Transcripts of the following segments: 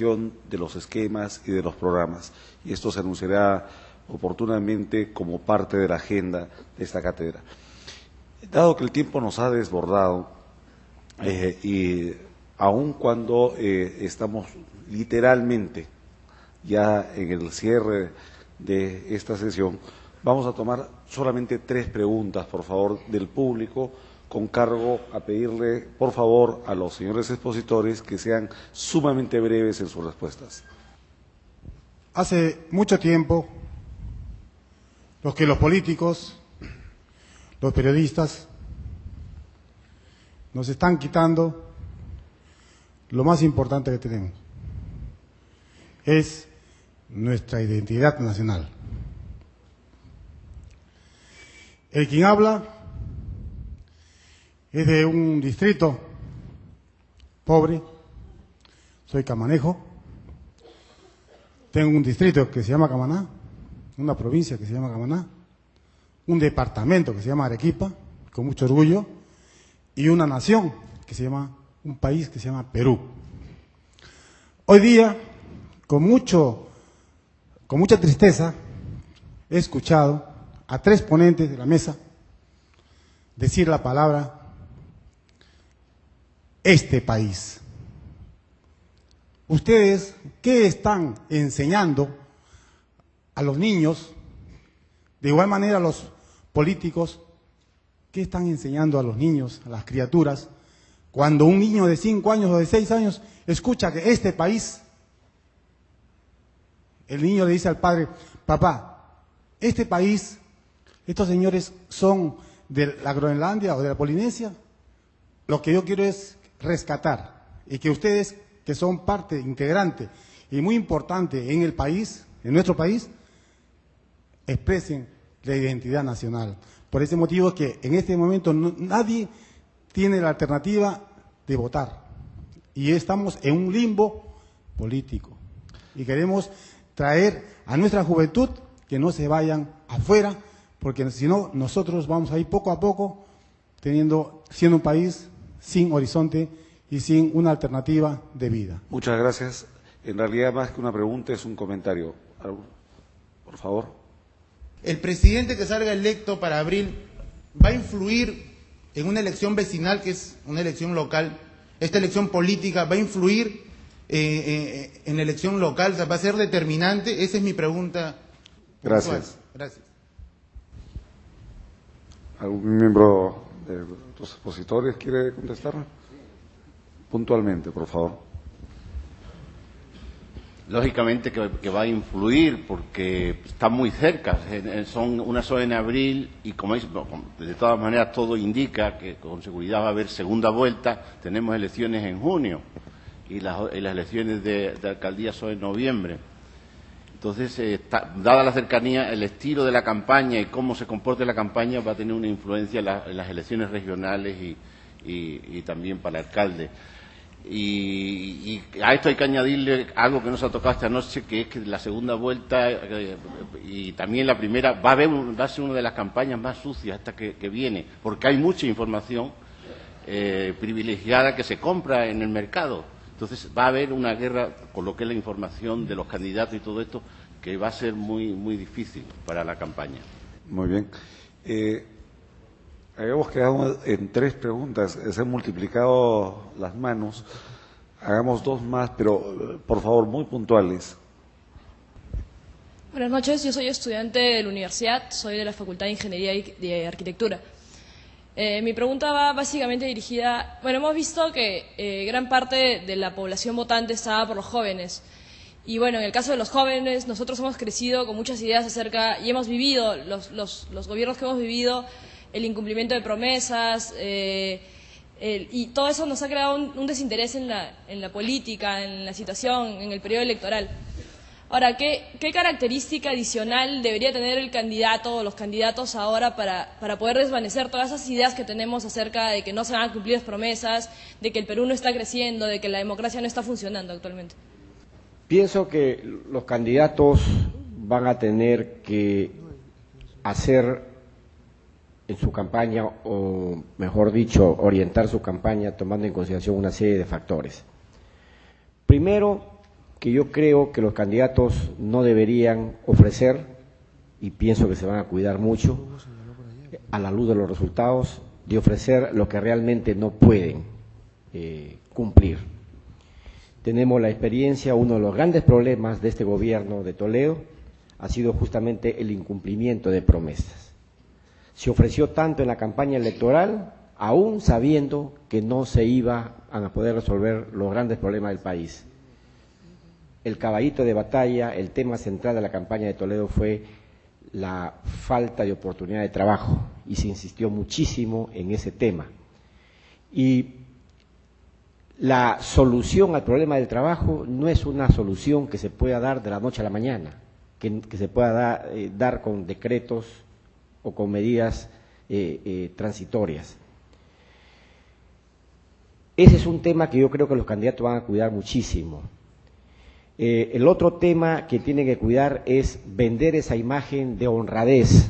de los esquemas y de los programas. Y esto se anunciará oportunamente como parte de la agenda de esta cátedra. Dado que el tiempo nos ha desbordado, y aun cuando estamos literalmente ya en el cierre de esta sesión, vamos a tomar solamente 3 preguntas, por favor, del público, con cargo a pedirle, por favor, a los señores expositores que sean sumamente breves en sus respuestas. Hace mucho tiempo, los políticos, los periodistas, nos están quitando lo más importante que tenemos, es nuestra identidad nacional. El quien habla es de un distrito pobre, soy camanejo, tengo un distrito que se llama Camaná, una provincia que se llama Camaná, un departamento que se llama Arequipa, con mucho orgullo, y una nación que se llama, un país que se llama Perú. Hoy día, con mucha tristeza, he escuchado a 3 ponentes de la mesa decir la palabra este país. ¿Ustedes qué están enseñando a los niños? De igual manera a los políticos, ¿qué están enseñando a los niños, a las criaturas, cuando un niño de 5 años o de 6 años escucha que este país, el niño le dice al padre, papá, este país, estos señores son de la Groenlandia o de la Polinesia, lo que yo quiero es rescatar y que ustedes, que son parte integrante y muy importante en el país, en nuestro país, expresen la identidad nacional. Por ese motivo es que en este momento nadie tiene la alternativa de votar y estamos en un limbo político y queremos traer a nuestra juventud que no se vayan afuera, porque si no nosotros vamos a ir poco a poco siendo un país sin horizonte y sin una alternativa de vida. Muchas gracias. En realidad, más que una pregunta, es un comentario. Por favor. ¿El presidente que salga electo para abril va a influir en una elección vecinal, que es una elección local? ¿Esta elección política va a influir en la elección local? O sea, ¿va a ser determinante? Esa es mi pregunta. Gracias. Gracias. ¿Algún miembro de los expositores quiere contestar? Puntualmente, por favor. Lógicamente que va a influir porque está muy cerca, unas son en abril y como de todas maneras todo indica que con seguridad va a haber segunda vuelta, tenemos elecciones en junio y las elecciones de alcaldía son en noviembre. Entonces, dada la cercanía, el estilo de la campaña y cómo se comporte la campaña va a tener una influencia en las elecciones regionales y también para el alcalde. Y a esto hay que añadirle algo que nos ha tocado esta noche, que es que la segunda vuelta y también la primera va a ser una de las campañas más sucias esta que viene, porque hay mucha información privilegiada que se compra en el mercado. Entonces va a haber una guerra con lo que es la información de los candidatos y todo esto, que va a ser muy, muy difícil para la campaña. Muy bien. Habíamos quedado en 3 preguntas, se han multiplicado las manos, hagamos 2 más, pero por favor, muy puntuales. Buenas noches, yo soy estudiante de la universidad, soy de la Facultad de Ingeniería y de Arquitectura. Mi pregunta va básicamente dirigida, bueno, hemos visto que gran parte de la población votante está por los jóvenes. Y bueno, en el caso de los jóvenes, nosotros hemos crecido con muchas ideas acerca, y hemos vivido, los gobiernos que hemos vivido, el incumplimiento de promesas, y todo eso nos ha creado un desinterés en la política, en la situación, en el periodo electoral. Ahora, ¿qué característica adicional debería tener el candidato o los candidatos ahora para poder desvanecer todas esas ideas que tenemos acerca de que no se van a cumplir las promesas, de que el Perú no está creciendo, de que la democracia no está funcionando actualmente? Pienso que los candidatos van a tener que hacer en su campaña, o mejor dicho, orientar su campaña tomando en consideración una serie de factores. Primero, que yo creo que los candidatos no deberían ofrecer, y pienso que se van a cuidar mucho, a la luz de los resultados, de ofrecer lo que realmente no pueden cumplir. Tenemos la experiencia, uno de los grandes problemas de este gobierno de Toledo ha sido justamente el incumplimiento de promesas. Se ofreció tanto en la campaña electoral, aún sabiendo que no se iban a poder resolver los grandes problemas del país. El caballito de batalla, el tema central de la campaña de Toledo fue la falta de oportunidad de trabajo, y se insistió muchísimo en ese tema. Y la solución al problema del trabajo no es una solución que se pueda dar de la noche a la mañana, que se pueda dar con decretos o con medidas transitorias. Ese es un tema que yo creo que los candidatos van a cuidar muchísimo. El otro tema que tienen que cuidar es vender esa imagen de honradez,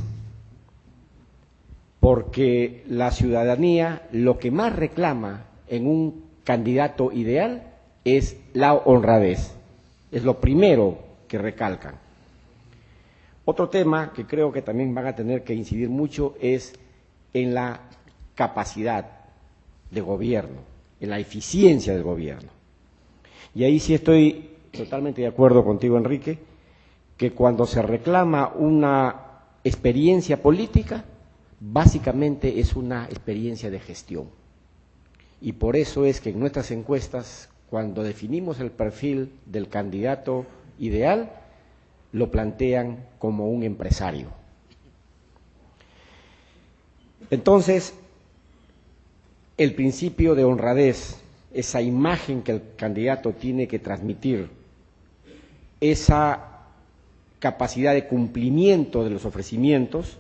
porque la ciudadanía lo que más reclama en un candidato ideal es la honradez, es lo primero que recalcan. Otro tema que creo que también van a tener que incidir mucho es en la capacidad de gobierno, en la eficiencia del gobierno. Y ahí sí estoy totalmente de acuerdo contigo, Enrique, que cuando se reclama una experiencia política, básicamente es una experiencia de gestión. Y por eso es que en nuestras encuestas, cuando definimos el perfil del candidato ideal, lo plantean como un empresario. Entonces, el principio de honradez, esa imagen que el candidato tiene que transmitir, esa capacidad de cumplimiento de los ofrecimientos,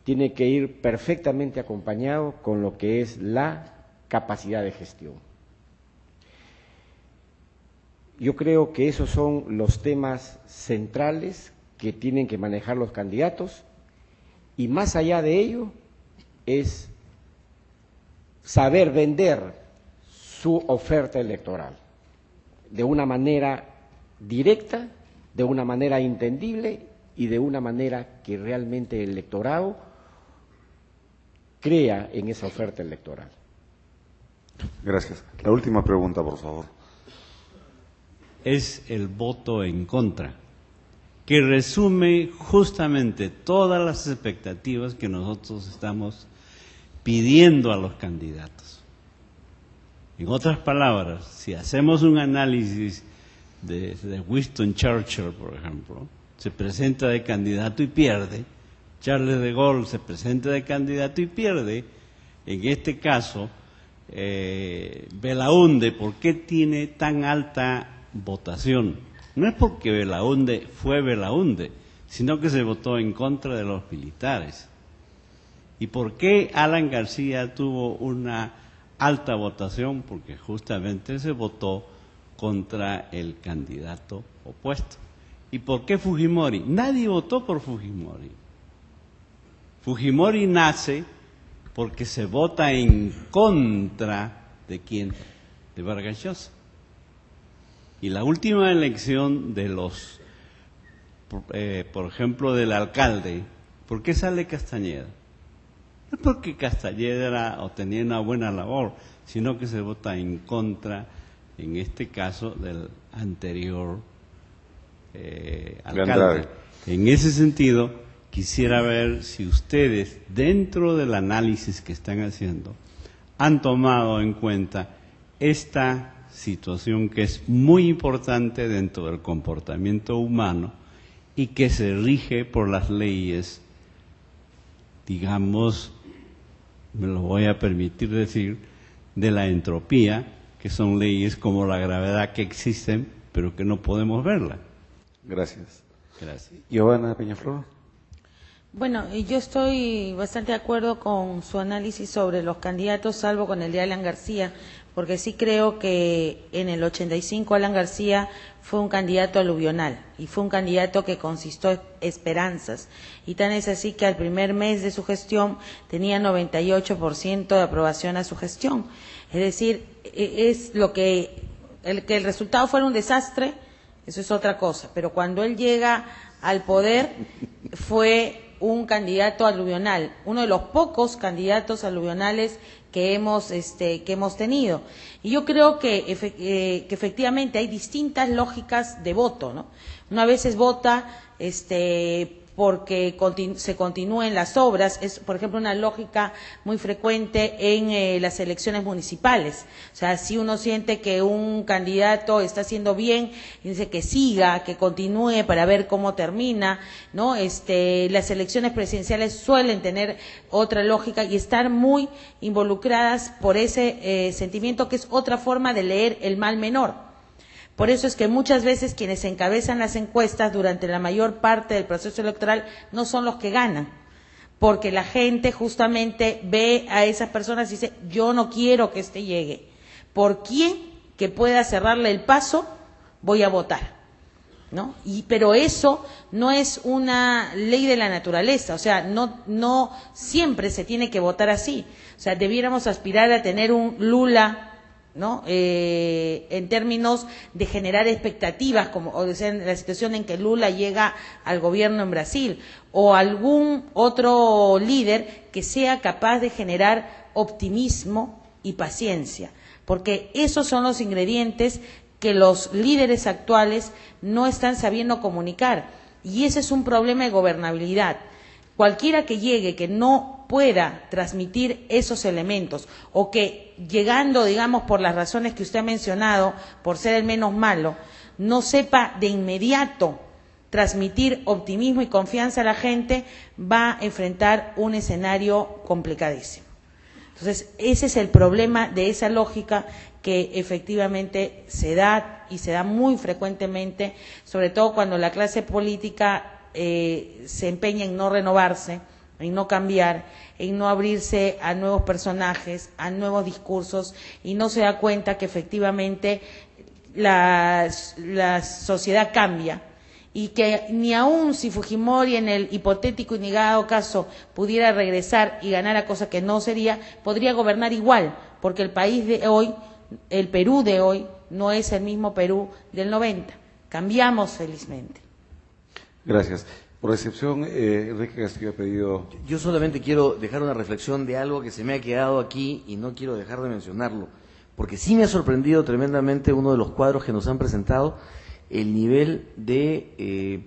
tiene que ir perfectamente acompañado con lo que es la capacidad de gestión. Yo creo que esos son los temas centrales que tienen que manejar los candidatos, y más allá de ello es saber vender su oferta electoral de una manera directa, de una manera entendible y de una manera que realmente el electorado crea en esa oferta electoral. Gracias. La última pregunta, por favor. Es el voto en contra, que resume justamente todas las expectativas que nosotros estamos pidiendo a los candidatos. En otras palabras, si hacemos un análisis de Winston Churchill, por ejemplo, se presenta de candidato y pierde. Charles de Gaulle se presenta de candidato y pierde. En este caso, Belaúnde, ¿por qué tiene tan alta votación? No es porque Belaúnde fue Belaúnde, sino que se votó en contra de los militares. ¿Y por qué Alan García tuvo una alta votación? Porque justamente se votó contra el candidato opuesto. ¿Y por qué Fujimori? Nadie votó por Fujimori. Fujimori nace porque se vota en contra de ¿quién? De Vargas Llosa. Y la última elección de los, por ejemplo, del alcalde, ¿por qué sale Castañeda? No es porque Castañeda era o tenía una buena labor, sino que se vota en contra, en este caso, del anterior alcalde. En ese sentido, quisiera ver si ustedes, dentro del análisis que están haciendo, han tomado en cuenta esta situación que es muy importante dentro del comportamiento humano y que se rige por las leyes, digamos, me lo voy a permitir decir, de la entropía, que son leyes como la gravedad que existen, pero que no podemos verla. Gracias. Gracias. Giovanna Peñaflor. Bueno, yo estoy bastante de acuerdo con su análisis sobre los candidatos, salvo con el de Alan García, porque sí creo que en el 85 Alan García fue un candidato aluvional y fue un candidato que conquistó esperanzas. Y tan es así que al primer mes de su gestión tenía 98% de aprobación a su gestión. Es decir, es lo que el resultado fuera un desastre, eso es otra cosa, pero cuando él llega al poder fue un candidato aluvional, uno de los pocos candidatos aluvionales que hemos tenido. Y yo creo que efectivamente hay distintas lógicas de voto, ¿no? Una vez vota porque se continúen las obras, es por ejemplo una lógica muy frecuente en las elecciones municipales. O sea, si uno siente que un candidato está haciendo bien, dice que siga, que continúe para ver cómo termina, ¿no? Las elecciones presidenciales suelen tener otra lógica y estar muy involucradas por ese sentimiento, que es otra forma de leer el mal menor. Por eso es que muchas veces quienes encabezan las encuestas durante la mayor parte del proceso electoral no son los que ganan, porque la gente justamente ve a esas personas y dice, yo no quiero que llegue. ¿Por quién que pueda cerrarle el paso voy a votar? ¿No? Pero eso no es una ley de la naturaleza, o sea, no siempre se tiene que votar así. O sea, debiéramos aspirar a tener un Lula, ¿no? En términos de generar expectativas, como o sea, en la situación en que Lula llega al gobierno en Brasil, o algún otro líder que sea capaz de generar optimismo y paciencia, porque esos son los ingredientes que los líderes actuales no están sabiendo comunicar, y ese es un problema de gobernabilidad. Cualquiera que llegue que no pueda transmitir esos elementos, o que llegando, digamos, por las razones que usted ha mencionado, por ser el menos malo, no sepa de inmediato transmitir optimismo y confianza a la gente, va a enfrentar un escenario complicadísimo. Entonces, ese es el problema de esa lógica que efectivamente se da, y se da muy frecuentemente, sobre todo cuando la clase política se empeña en no renovarse, en no cambiar, en no abrirse a nuevos personajes, a nuevos discursos, y no se da cuenta que efectivamente la sociedad cambia, y que ni aun si Fujimori en el hipotético y negado caso pudiera regresar y ganar a cosa que no sería, podría gobernar igual, porque el país de hoy, el Perú de hoy, no es el mismo Perú del 90. Cambiamos felizmente. Gracias. Por excepción, Enrique Castillo ha pedido... Yo solamente quiero dejar una reflexión de algo que se me ha quedado aquí y no quiero dejar de mencionarlo, porque sí me ha sorprendido tremendamente uno de los cuadros que nos han presentado, el nivel de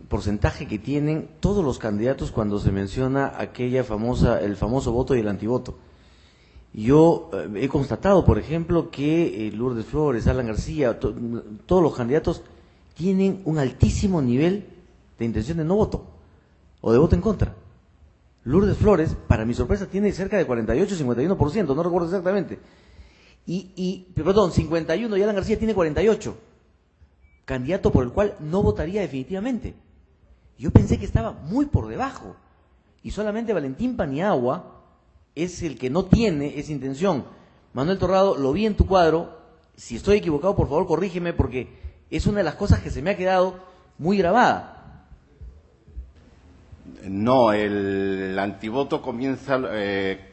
porcentaje que tienen todos los candidatos cuando se menciona el famoso voto y el antivoto. Yo he constatado, por ejemplo, que Lourdes Flores, Alan García, todos los candidatos tienen un altísimo nivel de intención de no voto o de voto en contra. Lourdes Flores, para mi sorpresa, tiene cerca de 48-51%, no recuerdo exactamente. Perdón, 51, y Alan García tiene 48. Candidato por el cual no votaría definitivamente. Yo pensé que estaba muy por debajo. Y solamente Valentín Paniagua es el que no tiene esa intención. Manuel Torrado, lo vi en tu cuadro. Si estoy equivocado, por favor, corrígeme, porque es una de las cosas que se me ha quedado muy grabada. No, el antivoto comienza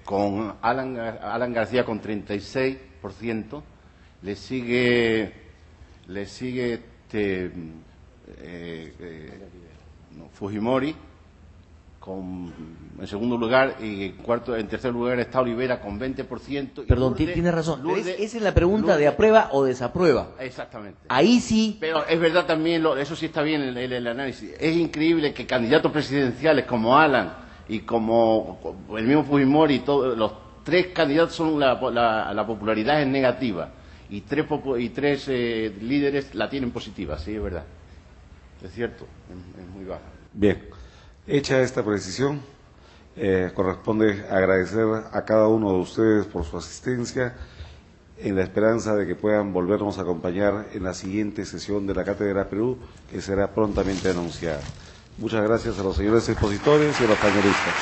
con Alan García con 36%, le sigue Fujimori en segundo lugar, y en tercer lugar está Olivera con 20%. Perdón, tienes razón. Esa es la pregunta de aprueba o desaprueba. Exactamente. Ahí sí. Pero es verdad también, eso sí está bien el análisis. Es increíble que candidatos presidenciales como Alan y como el mismo Fujimori, los tres candidatos son la popularidad es negativa, y tres líderes la tienen positiva, sí, es verdad. Es cierto, es muy baja. Bien, hecha esta precisión, corresponde agradecer a cada uno de ustedes por su asistencia, en la esperanza de que puedan volvernos a acompañar en la siguiente sesión de la Cátedra Perú, que será prontamente anunciada. Muchas gracias a los señores expositores y a los panelistas.